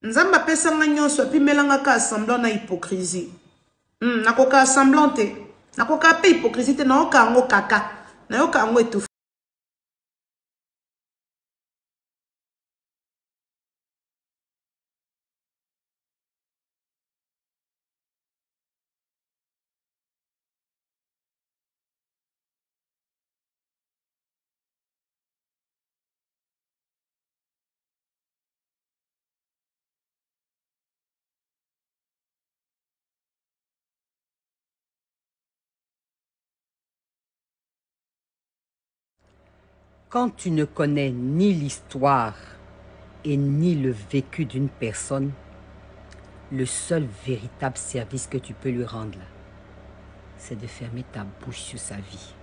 Nzamba pesa nga nyonso api melanga ka semblant na hypocrisie. Nakoka semblant te. Nakoka pe hypocrisie te na oka ngo kaka. Na yoka ngo etu. Quand tu ne connais ni l'histoire et ni le vécu d'une personne, le seul véritable service que tu peux lui rendre, c'est de fermer ta bouche sur sa vie.